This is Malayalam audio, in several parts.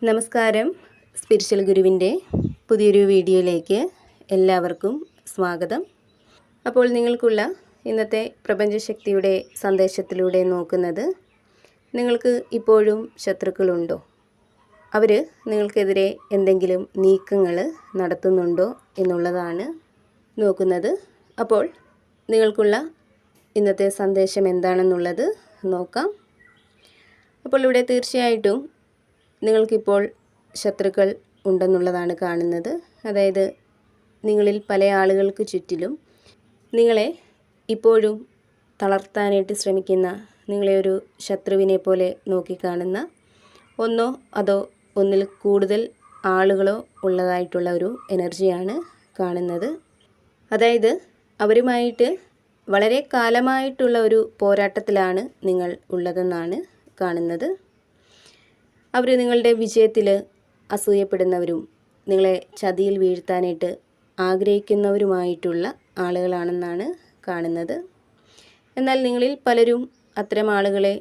നമസ്കാരം. സ്പിരിച്വൽ ഗുരുവിൻ്റെ പുതിയൊരു വീഡിയോയിലേക്ക് എല്ലാവർക്കും സ്വാഗതം. അപ്പോൾ നിങ്ങൾക്കുള്ള ഇന്നത്തെ പ്രപഞ്ചശക്തിയുടെ സന്ദേശത്തിലൂടെ നോക്കുന്നത്, നിങ്ങൾക്ക് ഇപ്പോഴും ശത്രുക്കളുണ്ടോ? അവർ നിങ്ങൾക്കെതിരെ എന്തെങ്കിലും നീക്കങ്ങൾ നടത്തുന്നുണ്ടോ എന്നുള്ളതാണ് നോക്കുന്നത്. അപ്പോൾ നിങ്ങൾക്കുള്ള ഇന്നത്തെ സന്ദേശം എന്താണെന്നുള്ളത് നോക്കാം. അപ്പോൾ ഇവിടെ തീർച്ചയായിട്ടും നിങ്ങൾക്കിപ്പോൾ ശത്രുക്കൾ ഉണ്ടെന്നുള്ളതാണ് കാണുന്നത്. അതായത് നിങ്ങളിൽ പല ആളുകൾക്ക് ചുറ്റിലും നിങ്ങളെ ഇപ്പോഴും തളർത്താനായിട്ട് ശ്രമിക്കുന്ന, നിങ്ങളെ ഒരു ശത്രുവിനെ പോലെ നോക്കിക്കാണുന്ന ഒന്നോ അതോ ഒന്നിൽ കൂടുതൽ ആളുകളോ ഉള്ളതായിട്ടുള്ള ഒരു എനർജിയാണ് കാണുന്നത്. അതായത് അവരുമായിട്ട് വളരെ കാലമായിട്ടുള്ള ഒരു പോരാട്ടത്തിലാണ് നിങ്ങൾ ഉള്ളതെന്നാണ് കാണുന്നത്. അവർ നിങ്ങളുടെ വിജയത്തിൽ അസൂയപ്പെടുന്നവരും നിങ്ങളെ ചതിയിൽ വീഴ്ത്താനായിട്ട് ആഗ്രഹിക്കുന്നവരുമായിട്ടുള്ള ആളുകളാണെന്നാണ് കാണുന്നത്. എന്നാൽ നിങ്ങളിൽ പലരും അത്തരം ആളുകളെ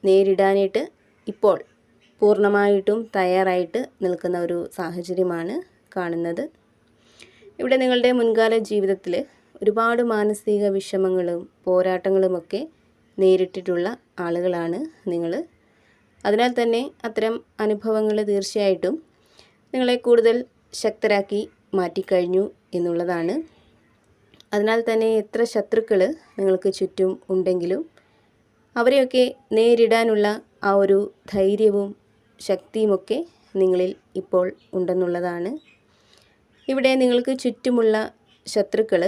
നേരിടാനായിട്ട് ഇപ്പോൾ പൂർണ്ണമായിട്ടും തയ്യാറായിട്ട് നിൽക്കുന്ന ഒരു സാഹചര്യമാണ് കാണുന്നത്. ഇവിടെ നിങ്ങളുടെ മുൻകാല ജീവിതത്തിൽ ഒരുപാട് മാനസിക വിഷമങ്ങളും പോരാട്ടങ്ങളുമൊക്കെ നേരിട്ടിട്ടുള്ള ആളുകളാണ് നിങ്ങൾ. അതിനാൽ തന്നെ അത്തരം അനുഭവങ്ങൾ തീർച്ചയായിട്ടും നിങ്ങളെ കൂടുതൽ ശക്തരാക്കി മാറ്റിക്കഴിഞ്ഞു എന്നുള്ളതാണ്. അതിനാൽ തന്നെ എത്ര ശത്രുക്കൾ നിങ്ങൾക്ക് ചുറ്റും ഉണ്ടെങ്കിലും അവരെയൊക്കെ നേരിടാനുള്ള ആ ഒരു ധൈര്യവും ശക്തിയുമൊക്കെ നിങ്ങളിൽ ഇപ്പോൾ ഉണ്ടെന്നുള്ളതാണ്. ഇവിടെ നിങ്ങൾക്ക് ചുറ്റുമുള്ള ശത്രുക്കൾ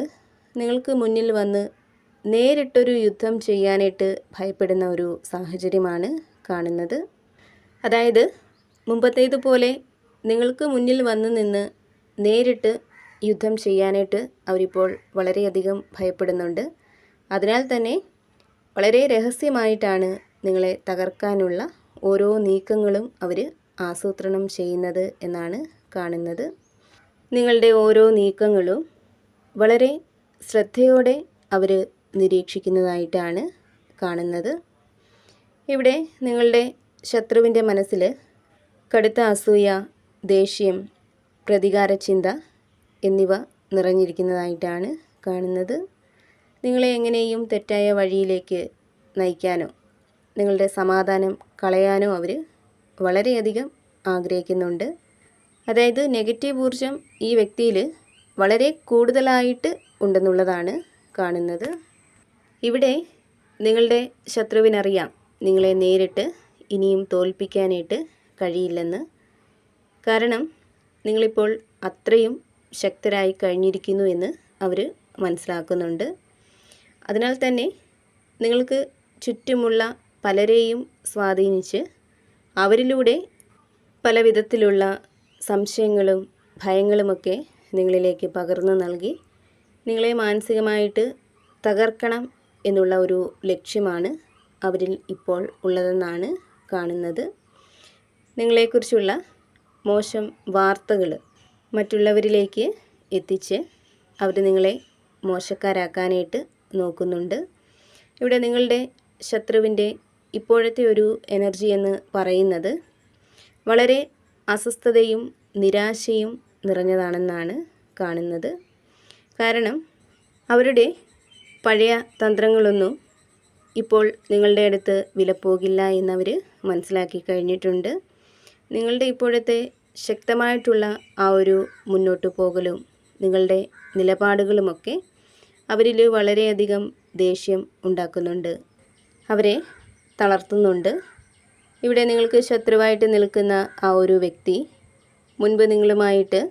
നിങ്ങൾക്ക് മുന്നിൽ വന്ന് നേരിട്ടൊരു യുദ്ധം ചെയ്യാനായിട്ട് ഭയപ്പെടുന്ന ഒരു സാഹചര്യമാണ് കാണുന്നത്. അതായത് മുമ്പത്തേതുപോലെ നിങ്ങൾക്ക് മുന്നിൽ വന്ന് നിന്ന് നേരിട്ട് യുദ്ധം ചെയ്യാനായിട്ട് അവരിപ്പോൾ വളരെയധികം ഭയപ്പെടുന്നുണ്ട്. അതിനാൽ തന്നെ വളരെ രഹസ്യമായിട്ടാണ് നിങ്ങളെ തകർക്കാനുള്ള ഓരോ നീക്കങ്ങളും അവർ ആസൂത്രണം ചെയ്യുന്നത് എന്നാണ് കാണുന്നത്. നിങ്ങളുടെ ഓരോ നീക്കങ്ങളും വളരെ ശ്രദ്ധയോടെ അവർ നിരീക്ഷിക്കുന്നതായിട്ടാണ് കാണുന്നത്. ഇവിടെ നിങ്ങളുടെ ശത്രുവിൻ്റെ മനസ്സിൽ കടുത്ത അസൂയ, ദേഷ്യം, പ്രതികാര ചിന്ത എന്നിവ നിറഞ്ഞിരിക്കുന്നതായിട്ടാണ് കാണുന്നത്. നിങ്ങളെ എങ്ങനെയും തെറ്റായ വഴിയിലേക്ക് നയിക്കാനോ നിങ്ങളുടെ സമാധാനം കളയാനോ അവർ വളരെയധികം ആഗ്രഹിക്കുന്നുണ്ട്. അതായത് നെഗറ്റീവ് ഊർജം ഈ വ്യക്തിയിൽ വളരെ കൂടുതലായിട്ട് ഉണ്ടെന്നുള്ളതാണ് കാണുന്നത്. ഇവിടെ നിങ്ങളുടെ ശത്രുവിനറിയാം നിങ്ങളെ നേരിട്ട് ഇനിയും തോൽപ്പിക്കാനായിട്ട് കഴിയില്ലെന്ന്. കാരണം നിങ്ങളിപ്പോൾ അത്രയും ശക്തരായി കഴിഞ്ഞിരിക്കുന്നു എന്ന് അവർ മനസ്സിലാക്കുന്നുണ്ട്. അതിനാൽ തന്നെ നിങ്ങൾക്ക് ചുറ്റുമുള്ള പലരെയും സ്വാധീനിച്ച് അവരിലൂടെ പല വിധത്തിലുള്ള സംശയങ്ങളും ഭയങ്ങളുമൊക്കെ നിങ്ങളിലേക്ക് പകർന്നു നൽകി നിങ്ങളെ മാനസികമായിട്ട് തകർക്കണം എന്നുള്ള ഒരു ലക്ഷ്യമാണ് അവരിൽ ഇപ്പോൾ ഉള്ളതെന്നാണ് കാണുന്നത്. നിങ്ങളെക്കുറിച്ചുള്ള മോശം വാർത്തകൾ മറ്റുള്ളവരിലേക്ക് എത്തിച്ച് അവർ നിങ്ങളെ മോശക്കാരാക്കാനായിട്ട് നോക്കുന്നുണ്ട്. ഇവിടെ നിങ്ങളുടെ ശത്രുവിൻ്റെ ഇപ്പോഴത്തെ ഒരു എനർജി എന്ന് പറയുന്നത് വളരെ അസ്വസ്ഥതയും നിരാശയും നിറഞ്ഞതാണെന്നാണ് കാണുന്നത്. കാരണം അവരുടെ പഴയ തന്ത്രങ്ങളൊന്നും ഇപ്പോൾ നിങ്ങളുടെ അടുത്ത് വിലപ്പോകില്ല എന്നവർ മനസ്സിലാക്കി കഴിഞ്ഞിട്ടുണ്ട്. നിങ്ങളുടെ ഇപ്പോഴത്തെ ശക്തമായിട്ടുള്ള ആ ഒരു മുന്നോട്ട് പോകലും നിങ്ങളുടെ നിലപാടുകളുമൊക്കെ അവരിൽ വളരെയധികം ദേഷ്യം ഉണ്ടാക്കുന്നുണ്ട്, അവരെ തളർത്തുന്നുണ്ട്. ഇവിടെ നിങ്ങൾക്ക് ശത്രുവായിട്ട് നിൽക്കുന്ന ആ ഒരു വ്യക്തി മുൻപ് നിങ്ങളുമായിട്ട്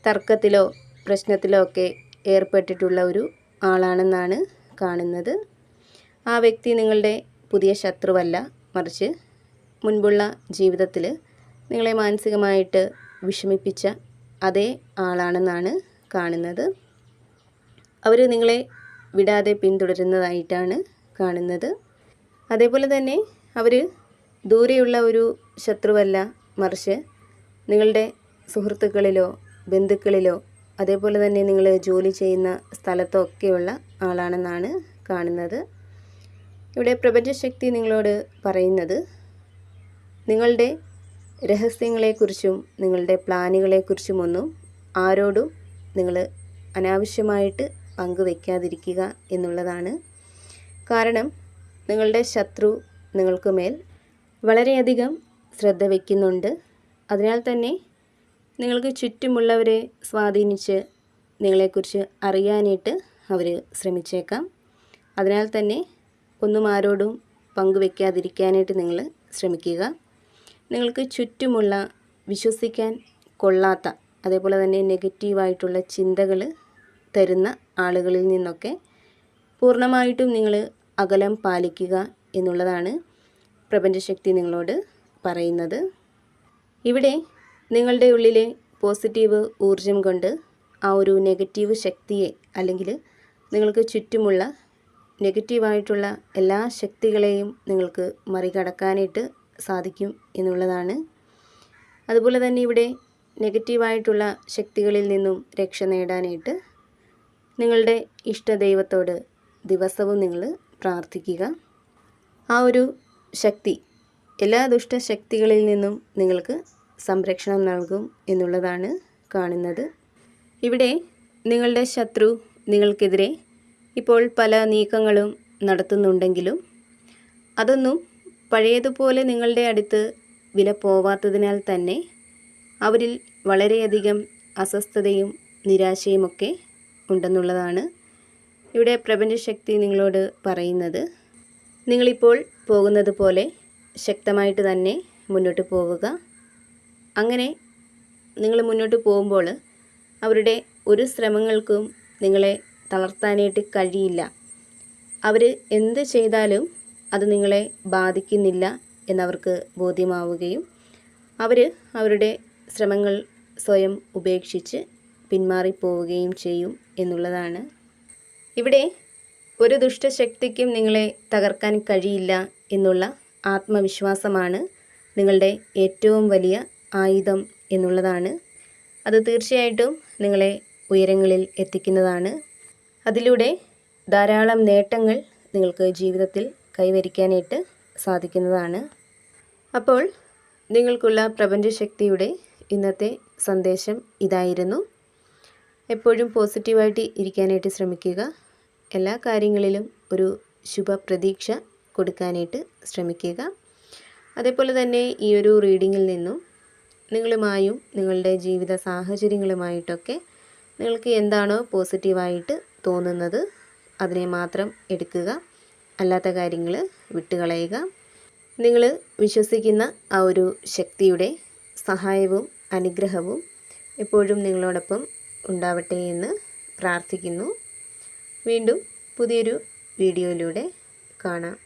തർക്കത്തിലോ പ്രശ്നത്തിലോ ഒക്കെ ഏർപ്പെട്ടിട്ടുള്ള ഒരു ആളാണെന്നാണ് കാണുന്നത്. ആ വ്യക്തി നിങ്ങളുടെ പുതിയ ശത്രുവല്ല, മറിച്ച് മുൻപുള്ള ജീവിതത്തിൽ നിങ്ങളെ മാനസികമായിട്ട് വിഷമിപ്പിച്ച അതേ ആളാണെന്നാണ് കാണുന്നത്. അവർ നിങ്ങളെ വിടാതെ പിന്തുടരുന്നതായിട്ടാണ് കാണുന്നത്. അതേപോലെ തന്നെ അവർ ദൂരെയുള്ള ഒരു ശത്രുവല്ല, മറിച്ച് നിങ്ങളുടെ സുഹൃത്തുക്കളിലോ ബന്ധുക്കളിലോ അതേപോലെ തന്നെ നിങ്ങൾ ജോലി ചെയ്യുന്ന സ്ഥലത്തോ ഒക്കെയുള്ള ആളാണെന്നാണ് കാണുന്നത്. ഇവിടെ പ്രപഞ്ചശക്തി നിങ്ങളോട് പറയുന്നത്, നിങ്ങളുടെ രഹസ്യങ്ങളെക്കുറിച്ചും നിങ്ങളുടെ പ്ലാനുകളെക്കുറിച്ചുമൊന്നും ആരോടും നിങ്ങൾ അനാവശ്യമായിട്ട് പങ്കുവെക്കാതിരിക്കുക എന്നുള്ളതാണ്. കാരണം നിങ്ങളുടെ ശത്രു നിങ്ങൾക്ക് മേൽ വളരെയധികം ശ്രദ്ധ വയ്ക്കുന്നുണ്ട്. അതിനാൽ തന്നെ നിങ്ങൾക്ക് ചുറ്റുമുള്ളവരെ സ്വാധീനിച്ച് നിങ്ങളെക്കുറിച്ച് അറിയാനായിട്ട് അവർ ശ്രമിച്ചേക്കാം. അതിനാൽ തന്നെ ഒന്നും ആരോടും പങ്കുവെക്കാതിരിക്കാനായിട്ട് നിങ്ങൾ ശ്രമിക്കുക. നിങ്ങൾക്ക് ചുറ്റുമുള്ള വിശ്വസിക്കാൻ കൊള്ളാത്ത അതേപോലെ തന്നെ നെഗറ്റീവായിട്ടുള്ള ചിന്തകൾ തരുന്ന ആളുകളിൽ നിന്നൊക്കെ പൂർണ്ണമായിട്ടും നിങ്ങൾ അകലം പാലിക്കുക എന്നുള്ളതാണ് പ്രപഞ്ചശക്തി നിങ്ങളോട് പറയുന്നത്. ഇവിടെ നിങ്ങളുടെ ഉള്ളിലെ പോസിറ്റീവ് ഊർജം കൊണ്ട് ആ ഒരു നെഗറ്റീവ് ശക്തിയെ അല്ലെങ്കിൽ നിങ്ങൾക്ക് ചുറ്റുമുള്ള നെഗറ്റീവായിട്ടുള്ള എല്ലാ ശക്തികളെയും നിങ്ങൾക്ക് മറികടക്കാനായിട്ട് സാധിക്കും എന്നുള്ളതാണ്. അതുപോലെ തന്നെ ഇവിടെ നെഗറ്റീവായിട്ടുള്ള ശക്തികളിൽ നിന്നും രക്ഷ നേടാനായിട്ട് നിങ്ങളുടെ ഇഷ്ടദൈവത്തോട് ദിവസവും നിങ്ങൾ പ്രാർത്ഥിക്കുക. ആ ഒരു ശക്തി എല്ലാ ദുഷ്ടശക്തികളിൽ നിന്നും നിങ്ങൾക്ക് സംരക്ഷണം നൽകും എന്നുള്ളതാണ് കാണുന്നത്. ഇവിടെ നിങ്ങളുടെ ശത്രു നിങ്ങൾക്കെതിരെ ഇപ്പോൾ പല നീക്കങ്ങളും നടത്തുന്നുണ്ടെങ്കിലും അതൊന്നും പഴയതുപോലെ നിങ്ങളുടെ അടുത്ത് വില പോവാത്തതിനാൽ തന്നെ അവരിൽ വളരെയധികം അസ്വസ്ഥതയും നിരാശയുമൊക്കെ ഉണ്ടെന്നുള്ളതാണ് ഇവിടെ പ്രപഞ്ചശക്തി നിങ്ങളോട് പറയുന്നത്. നിങ്ങളിപ്പോൾ പോകുന്നത് പോലെ ശക്തമായിട്ട് തന്നെ മുന്നോട്ട് പോവുക. അങ്ങനെ നിങ്ങൾ മുന്നോട്ട് പോകുമ്പോൾ അവരുടെ ഒരു ശ്രമങ്ങൾക്കും നിങ്ങളെ തളർത്താനായിട്ട് കഴിയില്ല. അവർ എന്ത് ചെയ്താലും അത് നിങ്ങളെ ബാധിക്കുന്നില്ല എന്നവർക്ക് ബോധ്യമാവുകയും അവർ അവരുടെ ശ്രമങ്ങൾ സ്വയം ഉപേക്ഷിച്ച് പിന്മാറിപ്പോവുകയും ചെയ്യും എന്നുള്ളതാണ്. ഇവിടെ ഒരു ദുഷ്ടശക്തിക്കും നിങ്ങളെ തകർക്കാൻ കഴിയില്ല എന്നുള്ള ആത്മവിശ്വാസമാണ് നിങ്ങളുടെ ഏറ്റവും വലിയ ആയുധം എന്നുള്ളതാണ്. അത് തീർച്ചയായിട്ടും നിങ്ങളെ ഉയരങ്ങളിൽ എത്തിക്കുന്നതാണ്. അതിലൂടെ ധാരാളം നേട്ടങ്ങൾ നിങ്ങൾക്ക് ജീവിതത്തിൽ കൈവരിക്കാനായിട്ട് സാധിക്കുന്നതാണ്. അപ്പോൾ നിങ്ങൾക്കുള്ള പ്രപഞ്ചശക്തിയുടെ ഇന്നത്തെ സന്ദേശം ഇതായിരുന്നു. എപ്പോഴും പോസിറ്റീവായിട്ട് ഇരിക്കാനായിട്ട് ശ്രമിക്കുക. എല്ലാ കാര്യങ്ങളിലും ഒരു ശുഭ പ്രതീക്ഷ കൊടുക്കാനായിട്ട് ശ്രമിക്കുക. അതേപോലെ തന്നെ ഈ ഒരു റീഡിങ്ങിൽ നിന്നും നിങ്ങളുമായും നിങ്ങളുടെ ജീവിത സാഹചര്യങ്ങളുമായിട്ടൊക്കെ നിങ്ങൾക്ക് എന്താണോ പോസിറ്റീവായിട്ട് തോന്നുന്നത് അതിനെ മാത്രം എടുക്കുക. അല്ലാത്ത കാര്യങ്ങൾ വിട്ടുകളയുക. നിങ്ങൾ വിശ്വസിക്കുന്ന ആ ഒരു ശക്തിയുടെ സഹായവും അനുഗ്രഹവും എപ്പോഴും നിങ്ങളോടൊപ്പം ഉണ്ടാവട്ടെ എന്ന് പ്രാർത്ഥിക്കുന്നു. വീണ്ടും പുതിയൊരു വീഡിയോയിലൂടെ കാണാം.